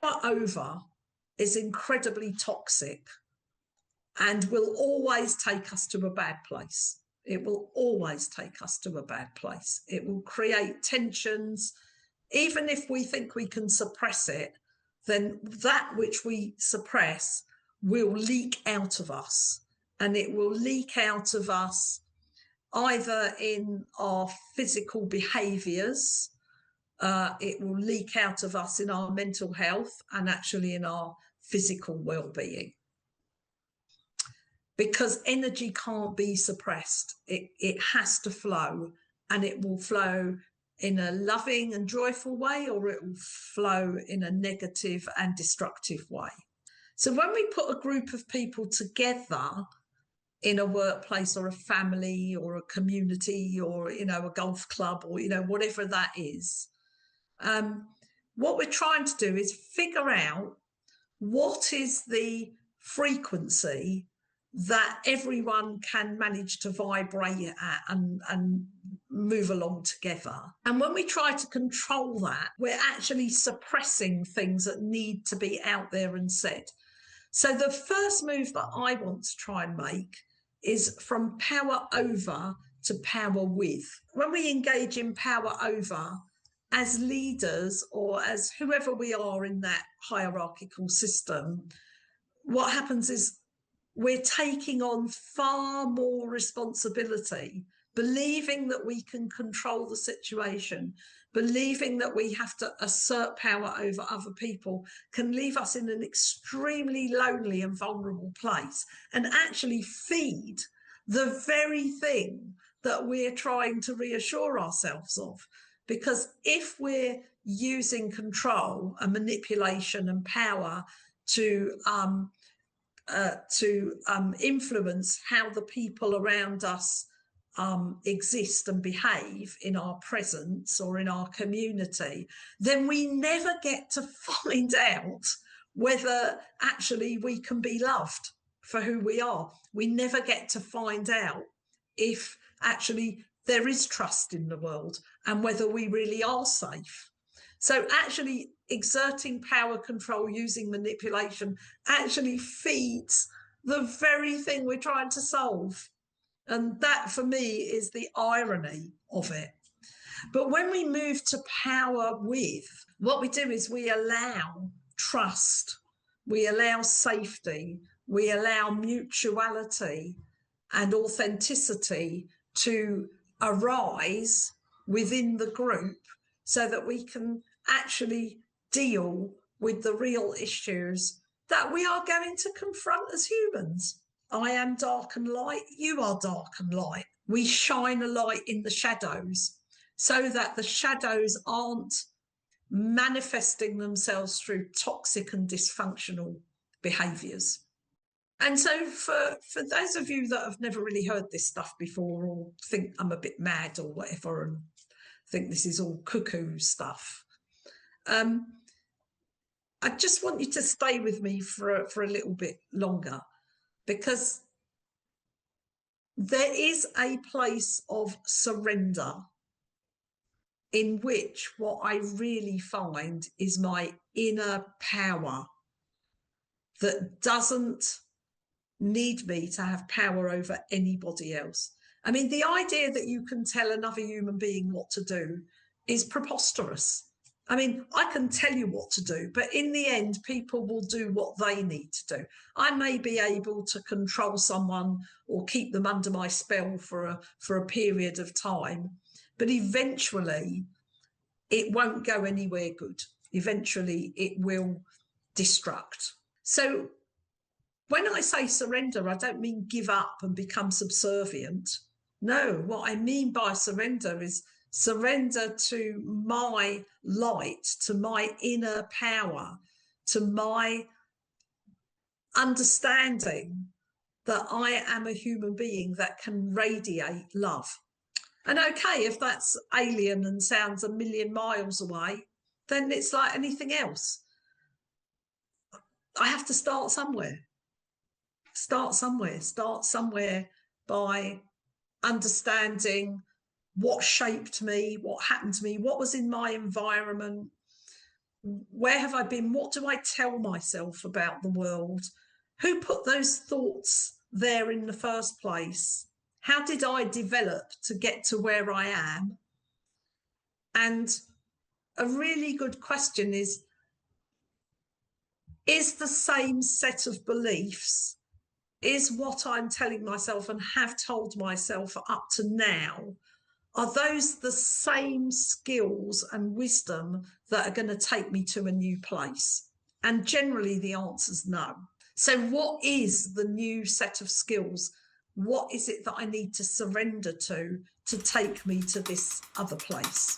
power over is incredibly toxic and will always take us to a bad place. It will always take us to a bad place. It will create tensions. Even if we think we can suppress it, then that which we suppress will leak out of us. And it will leak out of us either in our physical behaviours, it will leak out of us in our mental health, and actually in our physical well-being. Because energy can't be suppressed. It has to flow, and it will flow in a loving and joyful way, or it will flow in a negative and destructive way. So when we put a group of people together in a workplace or a family or a community or, you know, a golf club or, you know, whatever that is, what we're trying to do is figure out what is the frequency that everyone can manage to vibrate at and move along together. And when we try to control that, we're actually suppressing things that need to be out there and said. So the first move that I want to try and make is from power over to power with. When we engage in power over as leaders or as whoever we are in that hierarchical system, what happens is we're taking on far more responsibility, believing that we can control the situation, believing that we have to assert power over other people can leave us in an extremely lonely and vulnerable place and actually feed the very thing that we're trying to reassure ourselves of. Because if we're using control and manipulation and power to influence how the people around us exist and behave in our presence or in our community, then we never get to find out whether actually we can be loved for who we are. We never get to find out if actually there is trust in the world and whether we really are safe. So actually exerting power control using manipulation actually feeds the very thing we're trying to solve. And that for me is the irony of it. But when we move to power with, what we do is we allow trust, we allow safety, we allow mutuality and authenticity to arise within the group so that we can actually deal with the real issues that we are going to confront as humans. I am dark and light, you are dark and light. We shine a light in the shadows so that the shadows aren't manifesting themselves through toxic and dysfunctional behaviours. And so for those of you that have never really heard this stuff before or think I'm a bit mad or whatever and think this is all cuckoo stuff, I just want you to stay with me for a little bit longer, because there is a place of surrender in which what I really find is my inner power that doesn't need me to have power over anybody else. I mean, the idea that you can tell another human being what to do is preposterous. I mean, I can tell you what to do, but in the end, people will do what they need to do. I may be able to control someone or keep them under my spell for a period of time, but eventually it won't go anywhere good. Eventually it will destruct. So when I say surrender, I don't mean give up and become subservient. No, what I mean by surrender is surrender to my light, to my inner power, to my understanding that I am a human being that can radiate love. And okay, if that's alien and sounds a million miles away, then it's like anything else. I have to start somewhere. Start somewhere by understanding what shaped me, what happened to me, what was in my environment, Where have I been? What do I tell myself about the world? Who put those thoughts there in the first place? How did I develop to get to where I am? And a really good question is the same set of beliefs, is what I'm telling myself and have told myself up to now, are those the same skills and wisdom that are going to take me to a new place? And generally the answer is no. So what is the new set of skills? What is it that I need to surrender to take me to this other place?